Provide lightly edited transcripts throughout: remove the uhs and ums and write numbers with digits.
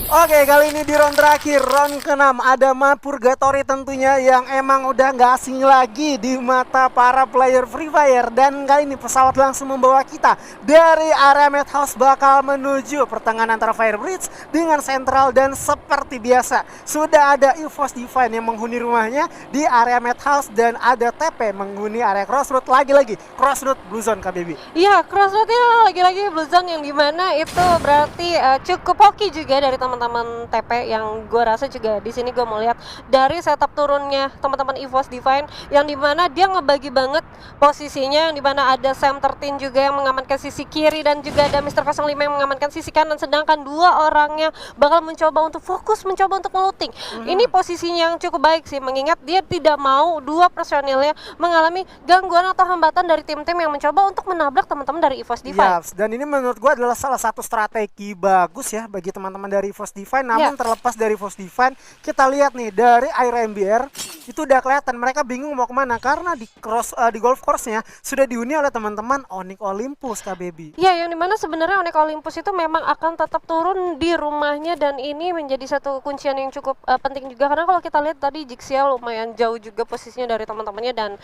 Oke, kali ini di round terakhir, round ke-6 ada map Purgatory tentunya yang emang udah nggak asing lagi di mata para player Free Fire. Dan kali ini pesawat langsung membawa kita dari area Madhouse bakal menuju pertengahan antara Fire Bridge dengan Central. Dan seperti biasa, sudah ada EVOS Divine yang menghuni rumahnya di area Madhouse dan ada TP menghuni area Crossroad. Lagi-lagi Crossroad Blue Zone KBB. Iya, Crossroadnya lagi-lagi Blue Zone yang dimana itu berarti cukup hoki juga dari teman-teman TP yang gue rasa juga di sini gue mau lihat dari setup turunnya teman-teman EVOS Divine yang dimana dia ngebagi banget posisinya, yang dimana ada Sam 13 juga yang mengamankan sisi kiri dan juga ada Mr. 05 yang mengamankan sisi kanan, sedangkan dua orangnya bakal mencoba untuk fokus mencoba untuk melooting. Ini posisinya yang cukup baik sih, mengingat dia tidak mau dua personilnya mengalami gangguan atau hambatan dari tim-tim yang mencoba untuk menabrak teman-teman dari EVOS Divine. Yaps, dan ini menurut gue adalah salah satu strategi bagus ya bagi teman-teman dari EVOS Divine. Namun terlepas dari EVOS Divine, kita lihat nih dari area MBR itu udah kelihatan mereka bingung mau kemana karena di golf course-nya sudah dihuni oleh teman-teman Onyx Olympus KBB. Ya, yang dimana sebenarnya Onyx Olympus itu memang akan tetap turun di rumahnya dan ini menjadi satu kuncian yang cukup penting juga karena kalau kita lihat tadi Jixia lumayan jauh juga posisinya dari teman-temannya dan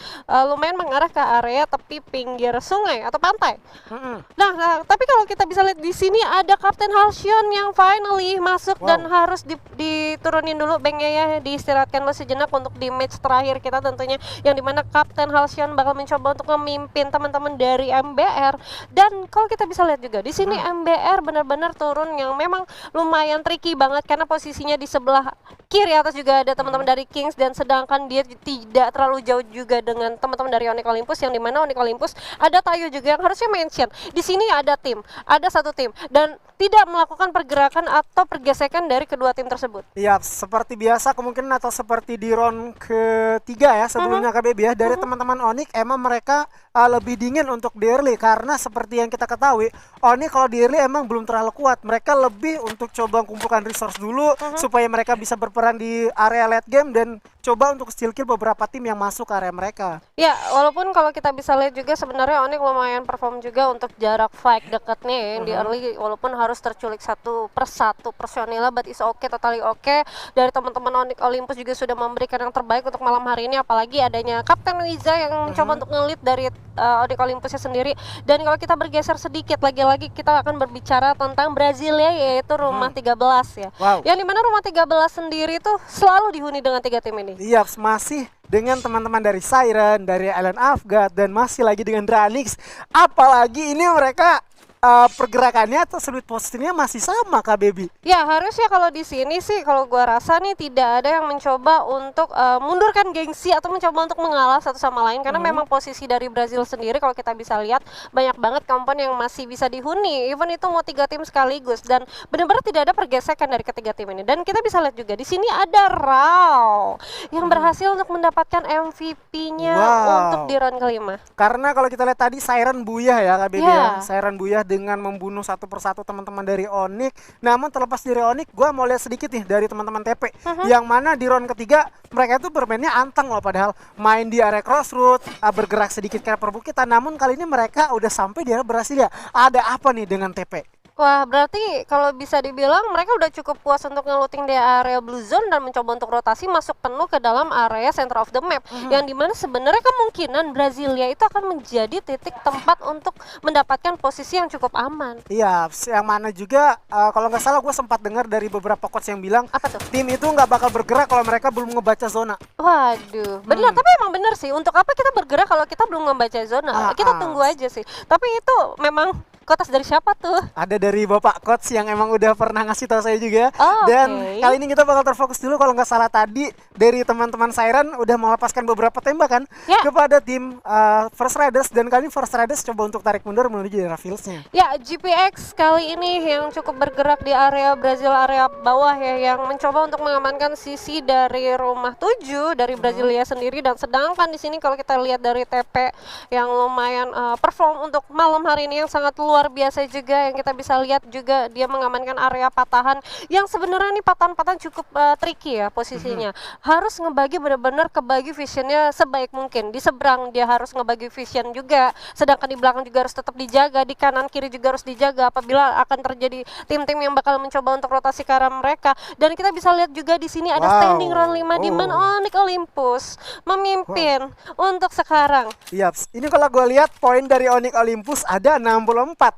lumayan mengarah ke area tepi pinggir sungai atau pantai. Nah, tapi kalau kita bisa lihat di sini ada Kapten Halcyon yang finally masuk dan harus diturunin dulu banknya ya, diistirahatkan dulu sejenak untuk di match terakhir kita tentunya, yang dimana Kapten Halcyon bakal mencoba untuk memimpin teman-teman dari MBR. Dan kalau kita bisa lihat juga di sini MBR benar-benar turun yang memang lumayan tricky banget karena posisinya di sebelah kiri atas juga ada teman-teman dari Kings dan sedangkan dia tidak terlalu jauh juga dengan teman-teman dari Onyx Olympus, yang dimana Onyx Olympus ada Tayo juga yang harusnya mention di sini ada satu tim dan tidak melakukan pergerakan atau pergesekan dari kedua tim tersebut. Iya, seperti biasa kemungkinan atau seperti di round ketiga ya sebelumnya KBB ya, dari teman-teman Onyx emang mereka lebih dingin untuk di early karena seperti yang kita ketahui Onyx kalau di early emang belum terlalu kuat. Mereka lebih untuk coba kumpulkan resource dulu supaya mereka bisa berperan di area late game dan coba untuk steal kill beberapa tim yang masuk ke area mereka. Ya, walaupun kalau kita bisa lihat juga sebenarnya Onyx lumayan perform juga untuk jarak fight dekatnya ya, yang di early walaupun harus terculik satu persatu personilnya, but is okay, totally okay. Dari teman-teman Onyx Olympus juga sudah memberikan yang terbaik untuk malam hari ini, apalagi adanya Kapten Wiza yang mencoba untuk ngelit dari Onyx Olympusnya sendiri. Dan kalau kita bergeser sedikit lagi-lagi kita akan berbicara tentang Brasilia, yaitu rumah 13 ya. Yang dimana rumah 13 sendiri tuh selalu dihuni dengan 3 tim ini. Iya, masih dengan teman-teman dari Siren, dari Island Afghan, dan masih lagi dengan Dranix. Apalagi ini mereka pergerakannya atau sudut posisinya masih sama KBB. Ya, harusnya kalau di sini sih kalau gua rasa nih tidak ada yang mencoba untuk mundurkan gengsi atau mencoba untuk mengalah satu sama lain karena memang posisi dari Brazil sendiri kalau kita bisa lihat banyak banget kampung yang masih bisa dihuni, even itu mau 3 tim sekaligus dan benar-benar tidak ada pergesekan dari ketiga tim ini. Dan kita bisa lihat juga di sini ada Rao yang berhasil untuk mendapatkan MVP-nya untuk di round kelima. Karena kalau kita lihat tadi Siren buyah ya KBB ya. Siren buyah dengan membunuh satu persatu teman-teman dari Onyx. Namun terlepas dari Onyx, gue mau lihat sedikit nih dari teman-teman TP yang mana di round ketiga mereka itu bermainnya anteng loh, padahal main di area Crossroad, bergerak sedikit ke perbukitan. Namun kali ini mereka udah sampai di area Brasilia. Ada apa nih dengan TP? Wah, berarti kalau bisa dibilang mereka udah cukup puas untuk ngelooting di area Blue Zone dan mencoba untuk rotasi masuk penuh ke dalam area center of the map. Yang dimana sebenarnya kemungkinan Brasilia itu akan menjadi titik tempat untuk mendapatkan posisi yang cukup aman. Iya, yang mana juga kalau nggak salah gue sempat dengar dari beberapa coach yang bilang apa tuh? Tim itu nggak bakal bergerak kalau mereka belum ngebaca zona. Waduh, benar. Tapi emang benar sih, untuk apa kita bergerak kalau kita belum membaca zona? Kita tunggu aja sih. Tapi itu memang kotas dari siapa tuh? Ada dari Bapak Coach yang emang udah pernah ngasih tahu saya juga. Dan kali ini kita bakal terfokus dulu kalau nggak salah tadi dari teman-teman Siren udah melepaskan beberapa tembakan kepada tim First Riders, dan kali ini First Riders coba untuk tarik mundur menuju daerah Fields-nya. Ya, GPX kali ini yang cukup bergerak di area Brazil area bawah ya, yang mencoba untuk mengamankan sisi dari rumah 7 dari Brasilia sendiri, dan sedangkan di sini kalau kita lihat dari TP yang lumayan perform untuk malam hari ini yang sangat luar luar biasa juga yang kita bisa lihat juga dia mengamankan area patahan yang sebenarnya nih patahan-patahan cukup tricky ya posisinya. Harus ngebagi benar-benar kebagi visionnya sebaik mungkin. Di seberang dia harus ngebagi vision juga, sedangkan di belakang juga harus tetap dijaga, di kanan kiri juga harus dijaga apabila akan terjadi tim-tim yang bakal mencoba untuk rotasi ke arah mereka. Dan kita bisa lihat juga di sini ada standing round 5 di mana Onyx Olympus memimpin untuk sekarang. Yaps, ini kalau gue lihat poin dari Onyx Olympus ada 64.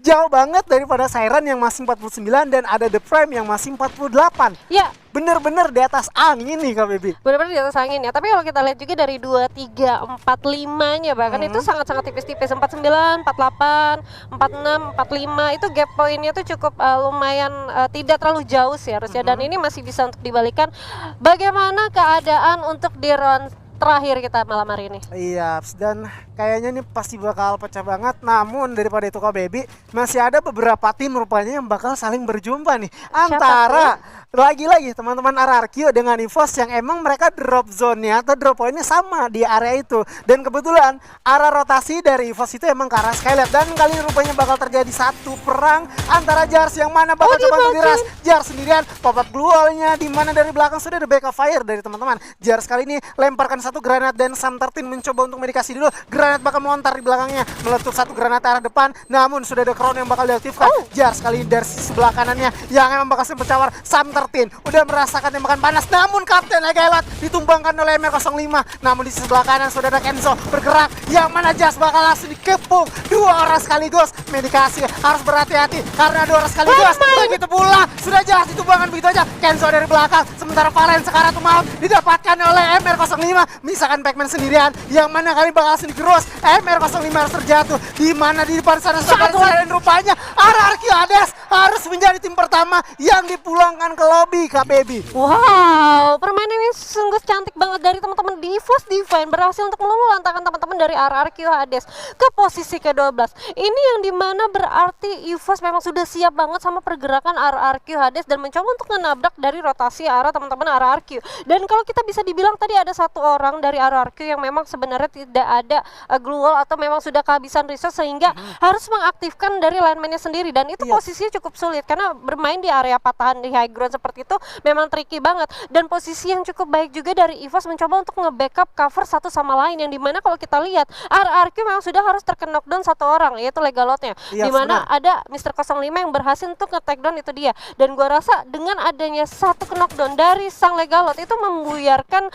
Jauh banget daripada Siren yang masih 49 dan ada The Prime yang masih 48. Ya, Bener-bener di atas angin nih Kak Baby. benar-benar di atas angin ya. Tapi kalau kita lihat juga dari 2, 3, 4, 5-nya bahkan itu sangat-sangat tipis-tipis. 49, 48, 46, 45 itu gap poinnya tuh cukup lumayan tidak terlalu jauh sih harusnya. Dan ini masih bisa untuk dibalikan. Bagaimana keadaan untuk di round terakhir kita malam hari ini? Iya, dan kayaknya ini pasti bakal pecah banget. Namun daripada itu Kak Baby, masih ada beberapa tim rupanya yang bakal saling berjumpa nih. Antara lagi-lagi teman-teman RRQ dengan EVOS yang emang mereka drop zone-nya atau drop poinnya sama di area itu. Dan kebetulan arah rotasi dari EVOS itu emang ke arah Skylet. Dan kali ini rupanya bakal terjadi satu perang antara Jars yang mana bakal coba untuk diras. Jars sendirian, pop-up glue wall-nya di mana dari belakang sudah ada backup fire dari teman-teman. Jars kali ini lemparkan satu granat dan Sam 13 mencoba untuk medikasi dulu. Granat bakal melontar di belakangnya, meletup satu granat arah depan. Namun sudah ada crown yang bakal diaktifkan. Jars kali ini dari sisi sebelah kanannya yang emang bakal sempat cawar. Sam 13 udah merasakan tembakan panas, namun Kapten Legelot ditumbangkan oleh MR05. Namun di sisi sebelah kanan sudah ada Kenzo bergerak, yang mana Jars bakal langsung dikepung dua orang sekaligus. Medikasi harus berhati-hati karena dua orang sekaligus. Begitu pula sudah Jars ditumbangkan begitu aja. Kenzo dari belakang, sementara Valen sekarang tuh maut didapatkan oleh MR05. Misalkan Pac-Man sendirian, yang mana kali bakal langsung digerus. MR05 harus terjatuh, di mana di depan sana dan rupanya RRQ Hades harus menjadi tim pertama yang dipulangkan ke lobby Kak Baby. Wow, permainan ini sungguh cantik banget dari teman-teman di EVOS Divine, berhasil untuk meluluhlantakkan teman-teman dari RRQ Hades ke posisi ke-12. Ini yang dimana berarti EVOS memang sudah siap banget sama pergerakan RRQ Hades dan mencoba untuk menabrak dari rotasi arah teman-teman RRQ. Dan kalau kita bisa dibilang tadi ada satu orang dari RRQ yang memang sebenarnya tidak ada glue wall atau memang sudah kehabisan resource sehingga harus mengaktifkan dari lineman-nya sendiri, dan itu posisinya cukup sulit karena bermain di area patahan di high ground seperti itu memang tricky banget. Dan posisi yang cukup baik juga dari EVOS mencoba untuk nge-backup cover satu sama lain, yang dimana kalau kita lihat RRQ memang sudah harus terkena knockdown satu orang yaitu Legalotnya, dimana ada Mr. 05 yang berhasil untuk nge-takedown itu dia. Dan gua rasa dengan adanya satu knockdown dari sang Legalot itu membuyarkan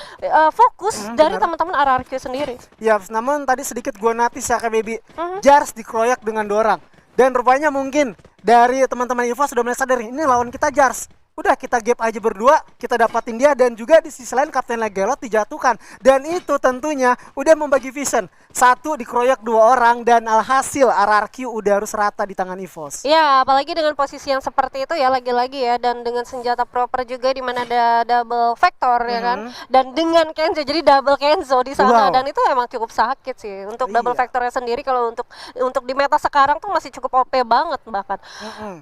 fokus dari teman-teman RRQ sendiri. Ya, namun tadi sedikit gua notice ya Kak Baby, Jars dikeroyak dengan dua orang. Dan rupanya mungkin dari teman-teman EVOS sudah mulai sadar, ini lawan kita Jars. Udah kita gap aja berdua, kita dapatin dia, dan juga di sisi lain Kapten Legelot dijatuhkan. Dan itu tentunya udah membagi vision. Satu dikeroyak dua orang dan alhasil RRQ udah harus rata di tangan EVOS. Ya, apalagi dengan posisi yang seperti itu ya, lagi-lagi ya, dan dengan senjata proper juga di mana ada double vector ya kan. Dan dengan Kenzo, jadi double Kenzo di sana. Dan itu emang cukup sakit sih untuk double vectornya sendiri. Kalau untuk di meta sekarang tuh masih cukup OP banget bahkan.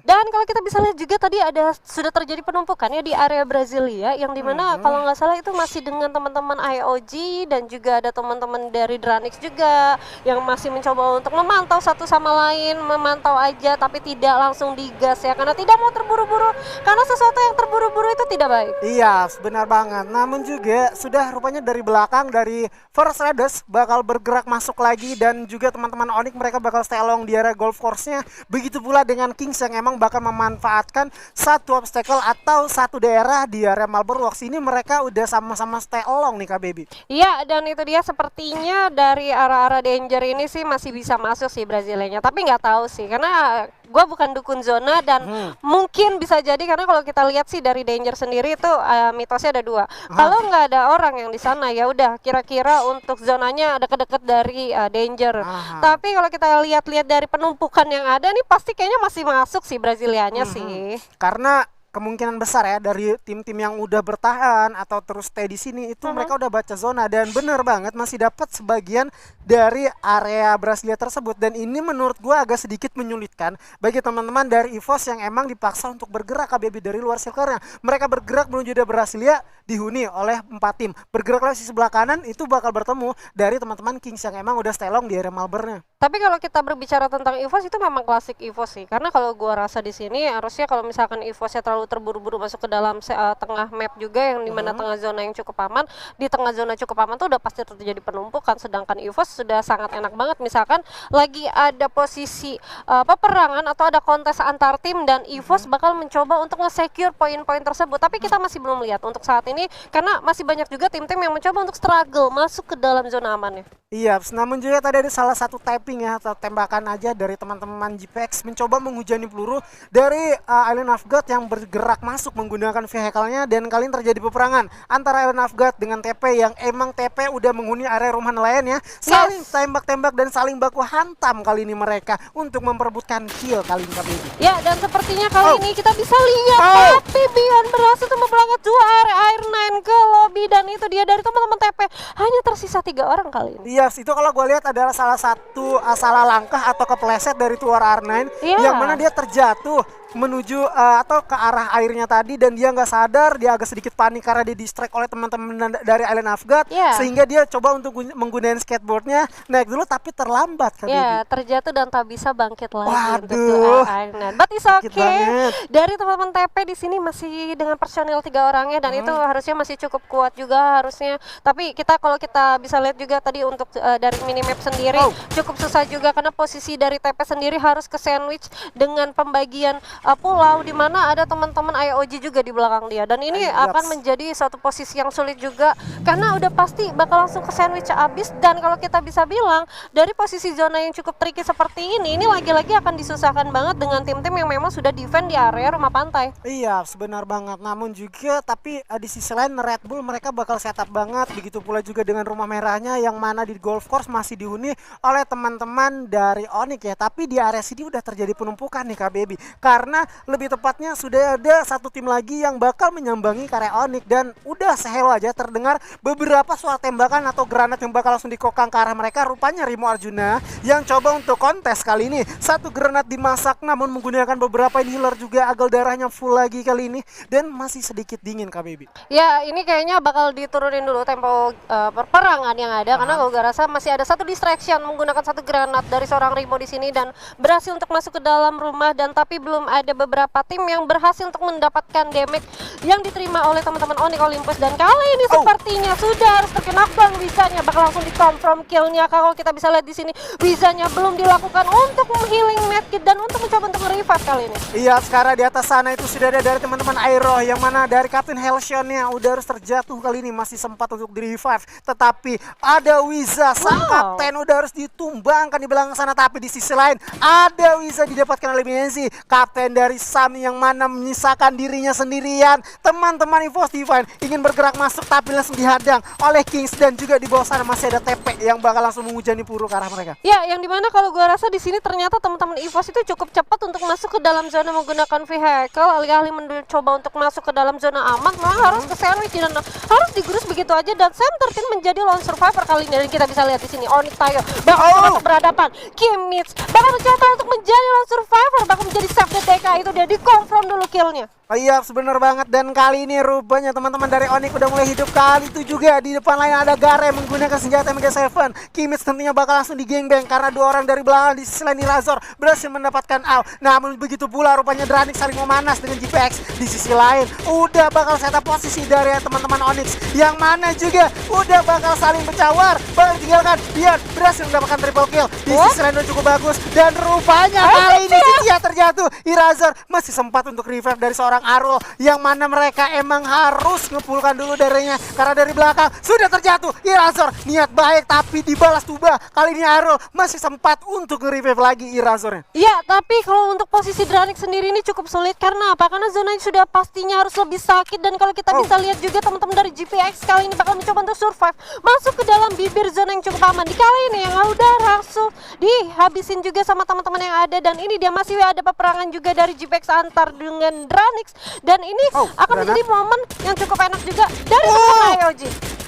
Dan kalau kita bisa lihat juga tadi ada sudah terjadi penumpukannya di area Brasilia, yang dimana kalau nggak salah itu masih dengan teman-teman IOG dan juga ada teman-teman dari Dranix juga yang masih mencoba untuk memantau satu sama lain, memantau aja tapi tidak langsung digas ya, karena tidak mau terburu-buru, karena sesuatu yang terburu-buru itu tidak baik. Iya, benar banget. Namun juga sudah rupanya dari belakang dari First Raiders bakal bergerak masuk lagi, dan juga teman-teman Onyx mereka bakal stay along di area golf course-nya. Begitu pula dengan Kings yang emang bakal memanfaatkan satu obstacle atau satu daerah di area Marlborough Works. Ini mereka udah sama-sama stay along nih Kak Baby. Iya, dan itu dia sepertinya dari arah-arah danger ini sih masih bisa masuk sih Brasilianya, tapi nggak tahu sih karena gue bukan dukun zona, dan mungkin bisa jadi karena kalau kita lihat sih dari danger sendiri itu mitosnya ada dua. Kalau nggak ada orang yang di sana ya udah kira-kira untuk zonanya deket-deket dari danger. Tapi kalau kita lihat-lihat dari penumpukan yang ada nih pasti kayaknya masih masuk sih Brasilianya sih. Karena kemungkinan besar ya dari tim-tim yang udah bertahan atau terus stay di sini itu mereka udah baca zona, dan bener banget masih dapat sebagian dari area Brasilia tersebut. Dan ini menurut gua agak sedikit menyulitkan bagi teman-teman dari EVOS yang emang dipaksa untuk bergerak Kak Baby dari luar circle-nya. Mereka bergerak menuju dari Brasilia dihuni oleh 4 tim. Bergerak lewat sisi sebelah kanan itu bakal bertemu dari teman-teman Kings yang emang udah stay long di area Malbernya. Tapi kalau kita berbicara tentang EVOS itu memang klasik EVOS sih. Karena kalau gua rasa di sini harusnya kalau misalkan EVOS-nya terlalu terburu-buru masuk ke dalam tengah map juga yang dimana tengah zona yang cukup aman, di tengah zona cukup aman tuh udah pasti terjadi penumpukan. Sedangkan EVOS sudah sangat enak banget misalkan lagi ada posisi peperangan atau ada kontes antar tim dan EVOS bakal mencoba untuk nge-secure poin-poin tersebut. Tapi kita masih belum lihat untuk saat ini karena masih banyak juga tim-tim yang mencoba untuk struggle masuk ke dalam zona amannya. Iya, namun juga tadi ada salah satu typing ya atau tembakan aja dari teman-teman GPX mencoba menghujani peluru dari Island of God yang bergerak masuk menggunakan vehicle-nya, dan kali ini terjadi peperangan antara Island of God dengan TP yang emang TP udah menghuni area rumah nelayan ya. Saling tembak-tembak dan saling baku hantam kali ini mereka untuk memperebutkan kill kali ini KBB. Ya, dan sepertinya kali ini kita bisa lihat tapi Beyond berhasil untuk memperangkat 2 Air9 ke lobby, dan itu dia dari teman-teman TP hanya tersisa 3 orang kali ini. Yes, itu kalau gue lihat adalah salah satu salah langkah atau kepleset dari Tuar R9 yang mana dia terjatuh menuju atau ke arah airnya tadi, dan dia nggak sadar, dia agak sedikit panik karena dia distract oleh teman-teman dari Island of God, sehingga dia coba untuk menggunakan skateboardnya naik dulu tapi terlambat kan. Terjatuh dan tak bisa bangkit lagi. Waduh, but it's okay. Dari teman-teman TP di sini masih dengan personil 3 orangnya, dan itu harusnya masih cukup kuat juga harusnya. Tapi kalau kita bisa lihat juga tadi untuk dari minimap sendiri cukup susah juga karena posisi dari TP sendiri harus ke sandwich dengan pembagian pulau di mana ada teman-teman IOG juga di belakang dia, dan ini akan menjadi satu posisi yang sulit juga karena udah pasti bakal langsung ke sandwich abis. Dan kalau kita bisa bilang dari posisi zona yang cukup tricky seperti ini lagi-lagi akan disusahkan banget dengan tim-tim yang memang sudah defend di area rumah pantai. Iya, sebenar banget. Namun juga tapi di sisi lain Red Bull mereka bakal setup banget, begitu pula juga dengan rumah merahnya yang mana di golf course masih dihuni oleh teman-teman dari Onyx ya. Tapi di area sini udah terjadi penumpukan nih Kak Baby, karena lebih tepatnya sudah ada satu tim lagi yang bakal menyambangi karya Onyx, dan udah sehelo aja terdengar beberapa suara tembakan atau granat yang bakal langsung dikokang ke arah mereka. Rupanya Rimo Arjuna yang coba untuk kontes kali ini, satu granat dimasak namun menggunakan beberapa inhaler juga, agar darahnya full lagi kali ini, dan masih sedikit dingin Kak Baby. Ya, ini kayaknya bakal diturunin dulu tempo perperangan yang ada karena kalau gue rasa masih ada satu distraction menggunakan satu granat dari seorang Rimo di sini dan berhasil untuk masuk ke dalam rumah, dan tapi belum ada beberapa tim yang berhasil untuk mendapatkan damage yang diterima oleh teman-teman Onyx Olympus. Dan kali ini sepertinya sudah harus terkena bang, Wizanya bakal langsung di-confirm kill-nya. Kalau kita bisa lihat di sini Wizanya belum dilakukan untuk healing medkit dan untuk mencoba untuk nge-revive kali ini. Iya, sekarang di atas sana itu sudah ada dari teman-teman Aero yang mana dari Captain Hellshone-nya udah harus terjatuh kali ini, masih sempat untuk di-revive. Tetapi ada Wiza, sang kapten udah harus ditumbangkan di belakang sana, tapi di sisi lain ada Wiza didapatkan oleh Binensi, kapten dari Sam yang mana menyisakan dirinya sendirian. Teman-teman EVOS Divine ingin bergerak masuk tapi langsung dihadang oleh Kings, dan juga di bawah sana masih ada TP yang bakal langsung menghujani peluru ke arah mereka. Ya, yang dimana kalau gue rasa di sini ternyata teman-teman EVOS itu cukup cepat untuk masuk ke dalam zona menggunakan vehicle, alih-alih mencoba untuk masuk ke dalam zona aman, memang harus ke sandwich dan harus digurus begitu aja. Dan Sam 13 menjadi lone survivor kali ini, dan kita bisa lihat di sini Onyx Tayo bakal masuk berhadapan. Kim Mitch bakal mencoba untuk menjadi lone survivor, bakal menjadi save the DK, itu dia di-confirm dulu killnya. Iya, sebenar banget. Dan kali ini rupanya teman-teman dari Onyx udah mulai hidup. Kali itu juga di depan lain ada Gare menggunakan senjata MG7. Kimits tentunya bakal langsung di gangbang karena 2 orang dari belakang di sisi lain Razor berhasil mendapatkan AW. Namun begitu pula rupanya Dranix saling memanas dengan GPX. Di sisi lain udah bakal setup posisi dari teman-teman Onyx yang mana juga udah bakal saling bercawar. Bakal tinggalkan Bian berhasil mendapatkan triple kill. Di sisi lain udah cukup bagus, dan rupanya kali ini Setia terjatuh. Razor masih sempat untuk revive dari seorang Arul yang mana mereka emang harus ngepulkan dulu darinya karena dari belakang sudah terjatuh. Razor niat baik tapi dibalas tuba. Kali ini Arul masih sempat untuk nge-revive lagi Razornya. Ya, tapi kalau untuk posisi Dranix sendiri ini cukup sulit karena apa? Karena zona yang sudah pastinya harus lebih sakit, dan kalau kita bisa lihat juga teman-teman dari GPX kali ini bakal mencoba untuk survive masuk ke dalam bibir zona yang cukup aman. Di kali ini yang udah langsung dihabisin juga sama teman-teman yang ada, dan ini dia masih ada peperangan juga dari GPX antar dengan Dranix, dan ini akan menjadi momen yang cukup enak juga dari teman IOG.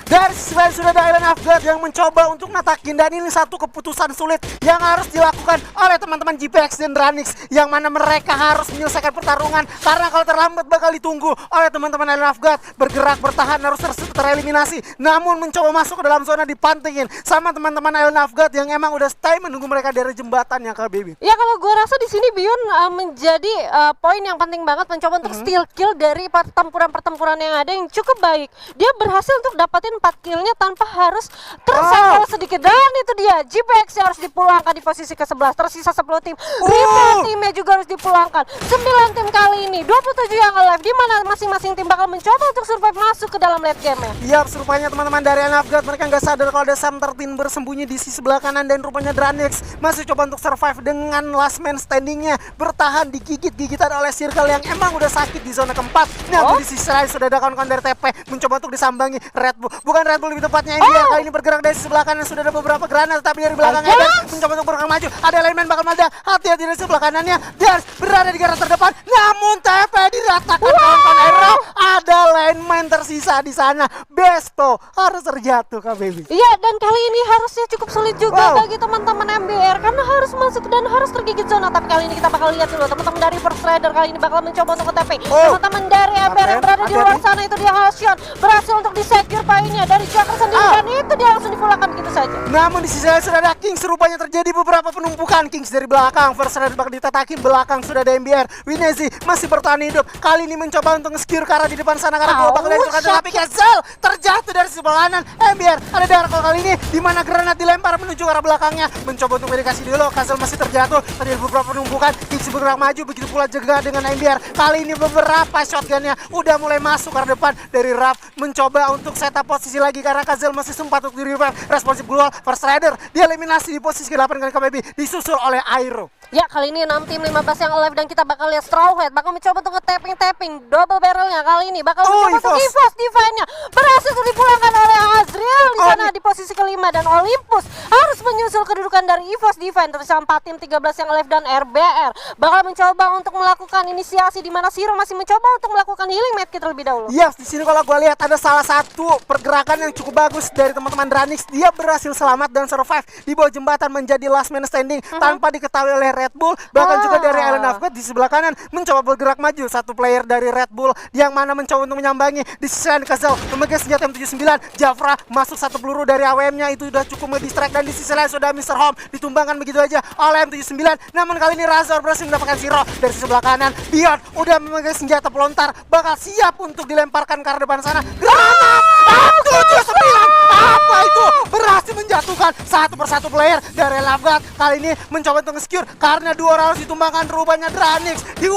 Dari sisi lain sudah ada Island of God yang mencoba untuk natakin, dan ini satu keputusan sulit yang harus dilakukan oleh teman-teman GPX dan Ranix, yang mana mereka harus menyelesaikan pertarungan karena kalau terlambat bakal ditunggu oleh teman-teman Island of God. Bergerak bertahan harus tereliminasi, namun mencoba masuk ke dalam zona dipantingin sama teman-teman Island of God yang emang udah stay menunggu mereka dari jembatan ya Kak Baby. Ya kalau gue rasa di sini Beyond menjadi poin yang penting banget, mencoba untuk steal kill dari pertempuran-pertempuran yang ada yang cukup baik. Dia berhasil untuk dapatin 4 killnya tanpa harus tersenggol sedikit, dan itu dia GPX yang harus dipulangkan di posisi ke-11. Tersisa 10 tim, 5 timnya juga harus dipulangkan. 9 tim kali ini, 27 yang alive, di mana masing-masing tim bakal mencoba untuk survive masuk ke dalam late game ya. Yap, rupanya teman-teman dari Island of God mereka nggak sadar kalau ada Sam 13 bersembunyi di sisi sebelah kanan, dan rupanya Dranix masih coba untuk survive dengan last man standingnya, bertahan digigit-gigitan oleh Circle yang emang udah sakit di zona keempat. Nah, di sisi lain sudah ada kawan-kawan dari TP mencoba untuk disambangi Red Bull, bukan Red Bull lebih tepatnya India. Kali ini bergerak dari sebelah kanan, sudah ada beberapa granat, tapi dari belakang Eden mencoba untuk bergerak maju. Ada lineman bakal meledak, hati-hati dari sebelah kanannya, dia berada di garda terdepan, namun TP diratakan kawan-kawan Aero. Ada lineman tersisa di sana, Besto harus terjatuh Kak Baby. Iya, dan kali ini harusnya cukup sulit juga bagi teman-teman MBR karena harus masuk dan harus tergigit zona. Tapi kali ini kita bakal lihat dulu teman-teman dari First Rider kali ini bakal mencoba untuk ke-TP. Teman-teman dari MBR yang berada di luar sana, itu dia Halcyon berhasil untuk di-secure poinnya dari Joker sendiri, dan itu dia langsung dipulangkan begitu saja. Namun di sisi lain sudah ada Kings, rupanya terjadi beberapa penumpukan Kings dari belakang. First Rider bakal ditatakin, belakang sudah ada MBR. Winezi masih bertahan hidup, kali ini mencoba untuk nge-secure ke arah di depan sana karena gua bakal dihancurkan, tapi Kazel terjatuh dari sebelah kanan. MBR ada Darko kali ini di mana granat dilempar menuju ke arah belakangnya, mencoba untuk medikasi dulu. Kazel masih terjatuh, terjadi beberapa penumpukan. Kings bergerak maju, begitu pula juga dengan MBR. Kali ini beberapa shotgunnya udah mulai masuk ke arah depan dari Raf, mencoba untuk setup posisi lagi karena Kazel masih sempat untuk di-revive. Responsif global First Rider dieliminasi di posisi ke-8 kali KBB, disusul oleh Airo. Ya, kali ini 6 tim 15 yang alive, dan kita bakal lihat Strawhead bakal mencoba untuk nge-tapping double barrelnya. Kali ini bakal mencoba untuk EVOS Divine-nya berhasil untuk dipulangkan oleh Azriel di sana di posisi ke-5, dan Olympus harus menyusul kedudukan dari EVOS Divine. Tersisa 4 tim 13 yang alive, dan RBR bakal mencoba untuk melakukan inisiasi di mana Siro masih mencoba untuk melakukan healing medkit terlebih dahulu. Yes, di sini kalau gue lihat ada salah satu pergerakan yang cukup bagus dari teman-teman Dranix. Dia berhasil selamat dan survive di bawah jembatan menjadi last man standing tanpa diketahui oleh Red Bull. Bahkan juga dari Island of God di sebelah kanan mencoba bergerak maju. Satu player dari Red Bull yang mana mencoba untuk menyambangi. Di sisi lain Kazel memegang senjata M79. Jafra masuk satu peluru dari AWM-nya, itu udah cukup nge-distract, dan di sisi lain sudah Mr. Home ditumbangkan begitu aja oleh M79. Namun kali ini Razor berhasil mendapatkan Zero dari sebelah kanan. Beyond udah memegang senjata pelontar, bakal siap untuk dilemparkan ke arah depan sana. Granat M79, apa itu? Berhasil menjatuhkan satu persatu player dari Lavgat. Kali ini mencoba untuk nge-secure karena dua orang harus ditumbangkan. Rupanya Dranix di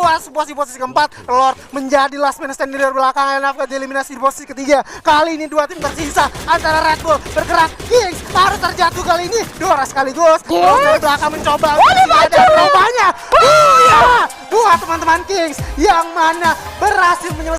posisi keempat. Lord menjadi last man standing dari belakang. Lavgat dieliminasi di posisi ketiga. Kali ini dua tim tersisa antara Red Bull bergerak. Kings harus terjatuh kali ini. Dua orang sekaligus. Terus dari belakang mencoba. Ada rupanya. Dua teman-teman Kings yang mana berhasil menyelesaikan